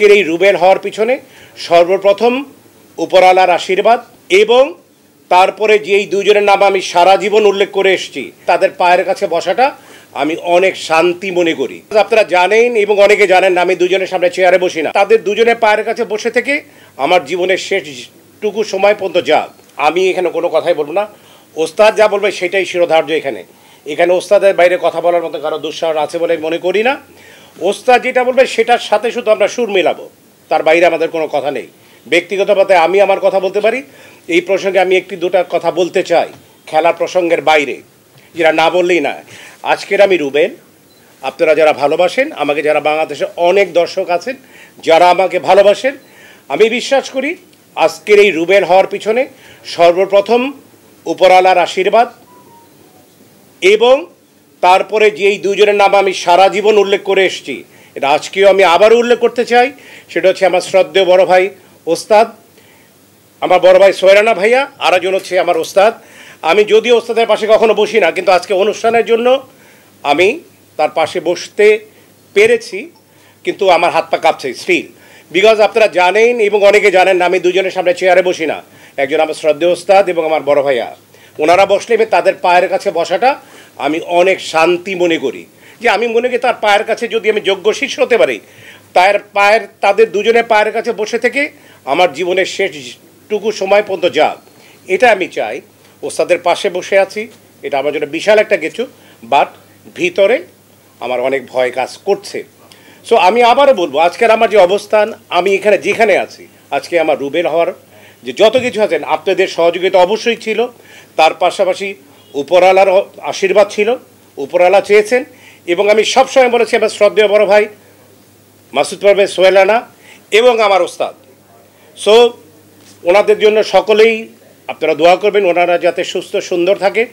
আজকের এই রুবেল হওয়ার পিছনে সর্বপ্রথম উপরওয়ালার আশীর্বাদ এবং তারপরে যেই দুজনের নাম আমি সারা জীবন উল্লেখ করে এসেছি তাদের পায়ের কাছে বসাটা আমি অনেক শান্তি মনে করি। আপনারা জানেন এবং অনেকে জানেন আমি দুজনের সামনে চেয়ারে বসি না, তাদের দুজনের পায়ের কাছে বসে থেকে আমার জীবনের শেষটুকু সময় পর্যন্ত যাক আমি এখানে কোনো কথাই বলবো না। ওস্তাদ যা বলবে সেটাই শিরোধার্য। এখানে ওস্তাদের বাইরে কথা বলার মতো কারো দুঃসাহস আছে বলে মনে করি না। ওস্তাদ যেটা বলবে সেটার সাথে শুধু আমরা সুর মেলাবো, তার বাইরে আমাদের কোনো কথা নেই। ব্যক্তিগতভাবে আমি আমার কথা বলতে পারি। এই প্রসঙ্গে আমি একটি দুটা কথা বলতে চাই খেলা প্রসঙ্গের বাইরে, যেটা না বললেই না। আজকের আমি রুবেল, আপনারা যারা ভালোবাসেন আমাকে, যারা বাংলাদেশে অনেক দর্শক আছেন যারা আমাকে ভালোবাসেন, আমি বিশ্বাস করি আজকের এই রুবেল হওয়ার পিছনে সর্বপ্রথম উপরওয়ালার আশীর্বাদ এবং তারপরে যেই দুজনের নাম আমি সারা জীবন উল্লেখ করে এসেছি, এটা আজকেও আমি আবারও উল্লেখ করতে চাই। সেটা হচ্ছে আমার শ্রদ্ধেয় বড় ভাই ওস্তাদ, আমার বড় ভাই সোহেরানা ভাইয়া, আর একজন হচ্ছে আমার ওস্তাদ। আমি যদিও ওস্তাদের পাশে কখনো বসি না, কিন্তু আজকে অনুষ্ঠানের জন্য আমি তার পাশে বসতে পেরেছি, কিন্তু আমার হাত পা কাঁপছে স্টিল। বিকজ আপনারা জানেন এবং অনেকে জানেন আমি দুজনের সামনে চেয়ারে বসি না, একজন আমার শ্রদ্ধেয় ওস্তাদ এবং আমার বড় ভাইয়া। ওনারা বসলে তাদের পায়ের কাছে বসাটা আমি অনেক শান্তি মনে করি। যে আমি মনে করি তার পায়ের কাছে যদি আমি যোগ্য শিষ্য হতে পারি, তাদের দুজনের পায়ের কাছে বসে থেকে আমার জীবনের শেষটুকু সময় পর্যন্ত যাক, এটা আমি চাই। ওস্তাদের পাশে বসে আছি, এটা আমার জন্য বিশাল একটা কিছু, বাট ভিতরে আমার অনেক ভয় কাজ করছে। সো আমি আবারও বলবো আজকের আমার যে অবস্থান, আমি এখানে যেখানে আছি আজকে আমার রুবেল হওয়ার যে যত কিছু আছেন আপনাদের সহযোগিতা অবশ্যই ছিল, তার পাশাপাশি উপরওয়ালার আশীর্বাদ ছিল, উপরওয়ালা চেয়েছেন। এবং আমি সবসময় বলেছি আমার শ্রদ্ধেয় বড় ভাই মাসুদ পারভেজ সোহেলানা এবং আমার ওস্তাদ। সো ওনাদের জন্য সকলেই আপনারা দোয়া করবেন, ওনারা যাতে সুস্থ সুন্দর থাকে।